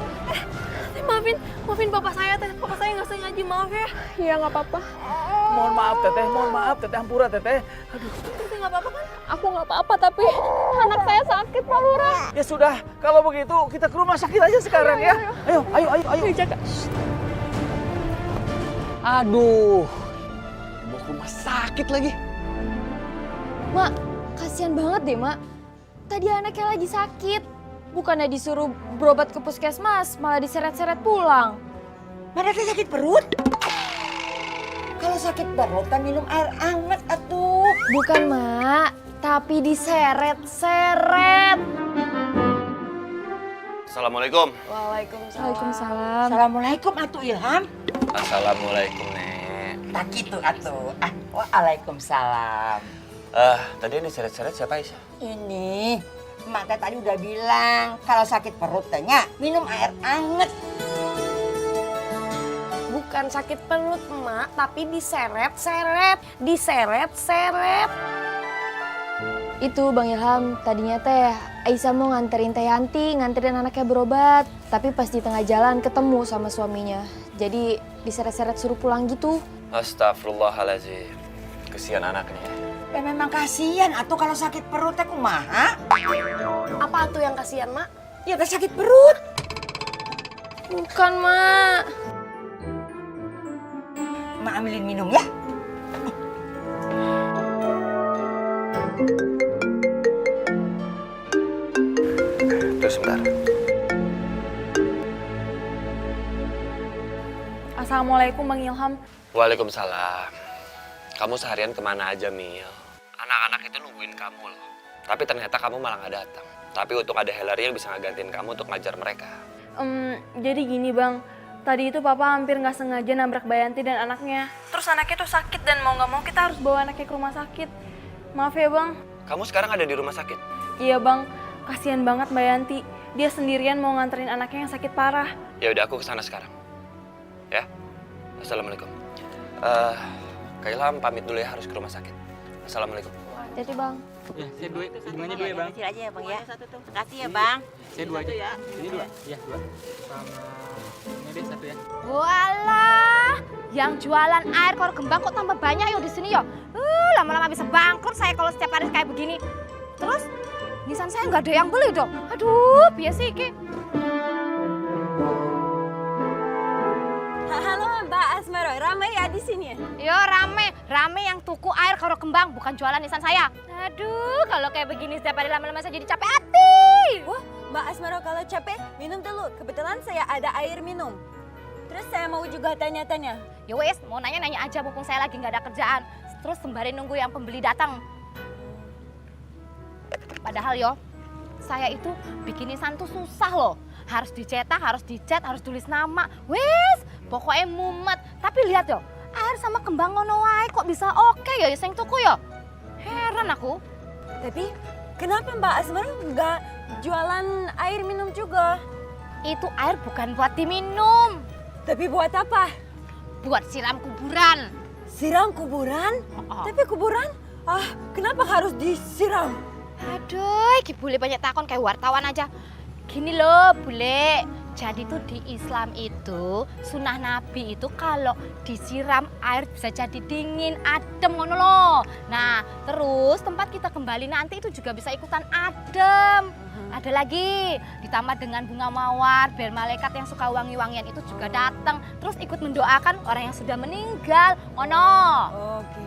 Maafin papa saya, Teh. Papa saya nggak sengaja, maaf ya. Iya, nggak apa-apa. Mohon maaf, Teteh. Hampura, Teteh. Aduh. Teteh nggak apa-apa kan? Aku nggak apa-apa, tapi anak saya sakit, Pak Lurah. Ya sudah, kalau begitu kita ke rumah sakit aja sekarang ya. Ayo. Jaga. Aduh. Mau ke rumah sakit lagi. Mak, kasihan banget deh, Mak. Tadi anaknya lagi sakit. Bukannya disuruh berobat ke puskesmas, malah diseret-seret pulang. Mana teh sakit perut? Kalau sakit perut kan minum air hangat atuh. Bukan, Mak. Tapi diseret-seret. Assalamualaikum. Waalaikumsalam. Assalamualaikum atuh Ilham. Assalamualaikum, Nek. Tak gitu atuh. Waalaikumsalam. Tadi yang diseret-seret siapa, Aisyah? Ini, Mak teh tadi udah bilang kalau sakit perut tehnya minum air hangat. Bukan sakit perut, Mak, tapi diseret-seret. Itu Bang Ilham, tadinya teh Aisyah mau nganterin Teh Yanti, nganterin anaknya berobat. Tapi pas di tengah jalan ketemu sama suaminya. Jadi diseret-seret suruh pulang gitu. Astagfirullahaladzim. Kesian anaknya. Ya memang kasihan atuh kalau sakit perut teh kumaha? Apa tuh yang kasihan, Mak? Ya teh sakit perut. Bukan, Mak. Mak ambilin minum ya. Tunggu sebentar. Assalamualaikum Bang Ilham. Waalaikumsalam. Kamu seharian kemana aja, Mil? Anak-anak itu nungguin kamu loh. Tapi ternyata kamu malah nggak datang. Tapi untung ada Hillary yang bisa ngegantiin kamu untuk ngajar mereka. Jadi gini Bang, tadi itu Papa hampir nggak sengaja nabrak Bayanti dan anaknya. Terus anaknya tuh sakit dan mau nggak mau kita harus bawa anaknya ke rumah sakit. Maaf ya Bang. Kamu sekarang ada di rumah sakit? Iya Bang, kasihan banget Bayanti. Dia sendirian mau nganterin anaknya yang sakit parah. Ya udah, aku kesana sekarang. Ya. Assalamualaikum. Kak Ilham pamit dulu ya, harus ke rumah sakit. Assalamualaikum. Jadi Bang. Ya, saya dua, bunganya dua ya Bang. Kecil aja ya Bang ya. Satu tuh. Makasih ya Bang. Saya dua aja ya. Ini dua. Ya, dua. Sama ini deh satu ya. Walah, yang jualan air kor kembang kok tambah banyak yo di sini yo. Lama-lama bisa bangkrut saya kalau setiap hari kayak begini. Terus nisan saya nggak ada yang beli dong. Aduh, biasa iki. Halo Mbak Asmaro, ramai ya di sini ya? Yo rame yang tuku air karo kembang bukan jualan nisan saya. Aduh, kalau kayak begini setiap hari lama-lama saya jadi capek hati. Wah, Mbak Asmaro kalau capek minum dulu. Kebetulan saya ada air minum. Terus saya mau juga tanya-tanya. Ya wes, mau nanya-nanya aja mumpung saya lagi nggak ada kerjaan. Terus sembari nunggu yang pembeli datang. Padahal yo, saya itu bikin nisan tuh susah loh. Harus dicetak, harus dicat, harus tulis nama. Wes, pokoknya mumet. Tapi lihat yo, air sama kembang ngono wae kok bisa oke ya sing tuku yo. Heran aku. Tapi kenapa Mbak Asmaro nggak jualan air minum juga? Itu air bukan buat diminum. Tapi buat apa? Buat siram kuburan. Siram kuburan? Tapi kuburan? Kenapa harus disiram? Aduh, Ki Bule banyak takon kayak wartawan aja. Gini loh, Bule. Jadi tuh di Islam itu sunnah Nabi itu kalau disiram air bisa jadi dingin, adem ngono loh. Nah terus tempat kita kembali nanti itu juga bisa ikutan adem. Ada lagi ditambah dengan bunga mawar biar malaikat yang suka wangi-wangian itu juga datang. Terus ikut mendoakan orang yang sudah meninggal. Ngono. Oke.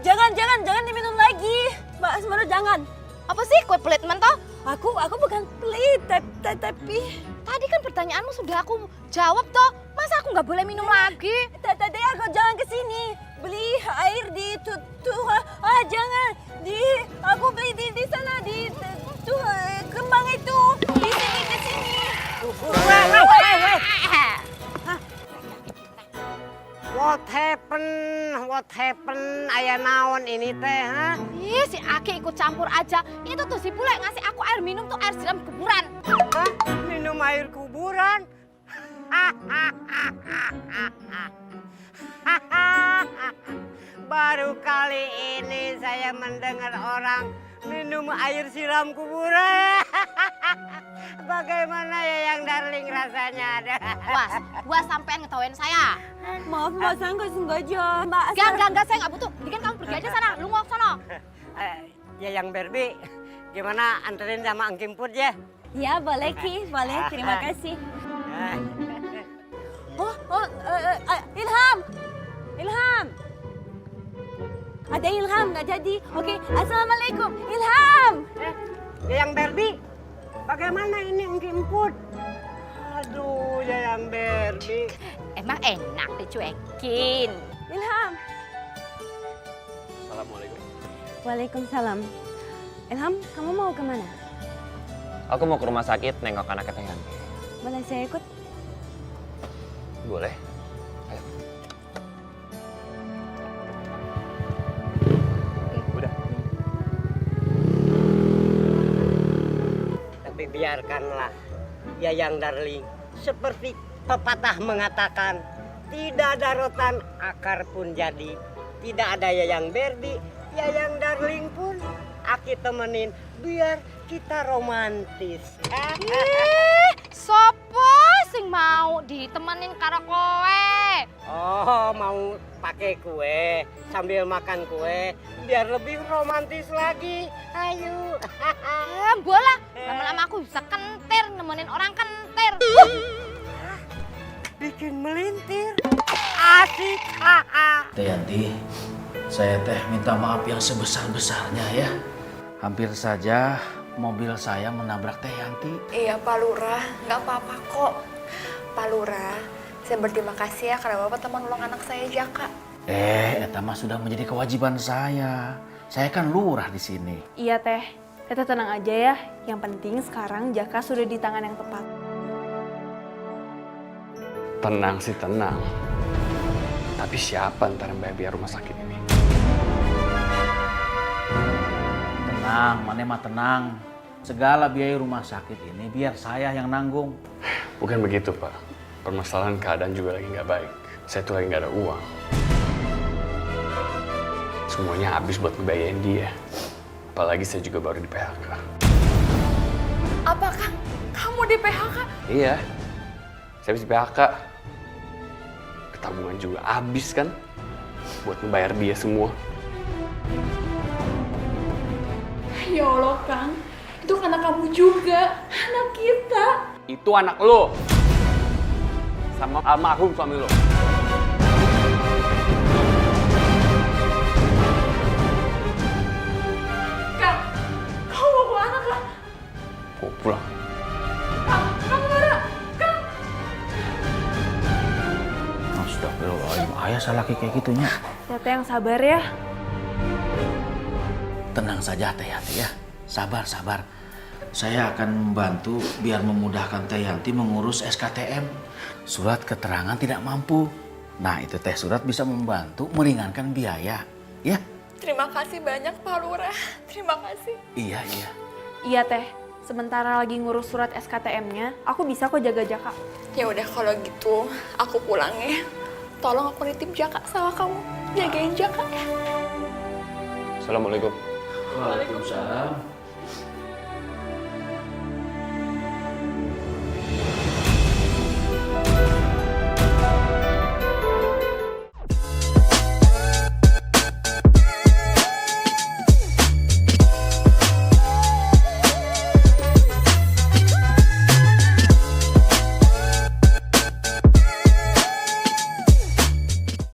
Jangan diminum lagi. Mbak Asmara jangan. Apa sih kue pelit mentoh? Aku bukan pelit, tapi tadi kan pertanyaanmu sudah aku jawab toh. Masa aku nggak boleh minum lagi? Tadi aku jalan ke sini beli air di jangan aku beli di sana di kembang itu di sini ke sini. What happen? Aya naon ini teh, ha? Ih, si Aki ikut campur aja. Itu tuh si bule ngasih aku air minum tuh air siram kuburan. Hah? Minum air kuburan? Baru kali ini saya mendengar orang minum air siram kuburan. Bagaimana ya yang darling rasanya? Buas sampean ngetawain saya. Maaf Mbak, saya nggak sengaja. Enggak, saya nggak butuh. Mendingan kamu pergi aja sana, lu ngok sono. Ya yang Barbie, gimana anterin sama Ang Kimput ya? Ya boleh Ki, boleh. Terima kasih. Ilham. Ada Ilham nggak jadi. Oke, assalamualaikum. Ilham. Yang Barbie, bagaimana ini Ang Kimput? Aduh, yang Barbie. Emang enak dicuekin. Ilham. Assalamualaikum. Waalaikumsalam. Ilham, kamu mau kemana? Aku mau ke rumah sakit nengok anaknya Teh Yanti. Boleh saya ikut? Boleh. Ayo. Udah. Tapi biarkanlah, Yayang Darling. Seperti pepatah mengatakan, tidak ada rotan, akar pun jadi. Tidak ada Yayang Barbie, Yayang Darling pun Aki temenin biar kita romantis. Sopo sing mau ditemenin karo kowe? Oh, mau pakai kue sambil makan kue biar lebih romantis lagi. Ayo. Bola, lama-lama aku bisa kentir nemenin orang kentir. Bikin melintir. Asik. Teh Yanti, saya teh minta maaf yang sebesar-besarnya ya. Hampir saja mobil saya menabrak Teh Yanti. Iya Pak Lurah, nggak apa-apa kok. Pak Lurah, saya berterima kasih ya karena Bapak teman nolong anak saya Jaka. Eta mah sudah menjadi kewajiban saya. Saya kan lurah di sini. Iya Teh, Teh tenang aja ya. Yang penting sekarang Jaka sudah di tangan yang tepat. Tenang sih tenang. Tapi siapa ntar yang bayar biaya rumah sakit ini? Tenang, Mane mah tenang. Segala biaya rumah sakit ini biar saya yang nanggung. Bukan begitu Pak. Permasalahan keadaan juga lagi nggak baik. Saya tuh lagi nggak ada uang. Semuanya habis buat ngebayain dia. Apalagi saya juga baru di PHK. Apakah kamu di PHK? Iya, saya habis di PHK. Tabungan juga habis kan buat membayar dia semua. Ya Allah Kang, itu anak kamu juga, anak kita. Itu anak lo sama almarhum suami lo. Kang, kamu mau bawa anak Kang? Kok pulang? Kang, kamu marah? Kang. Astagfirullahaladzim, ayah salah kayak gitunya. Teh yang sabar ya. Tenang saja Teh Yanti ya, sabar. Saya akan membantu biar memudahkan Teh Yanti mengurus SKTM. Surat keterangan tidak mampu. Nah itu Teh surat bisa membantu meringankan biaya, ya. Terima kasih banyak Pak Lurah, terima kasih. Iya. Iya Teh, sementara lagi ngurus surat SKTM-nya, aku bisa kok jaga Jaka. Ya udah kalau gitu, aku pulang ya. Tolong aku nitip Jaka sama kamu, jagain Jaka ya. Assalamualaikum. Waalaikumsalam.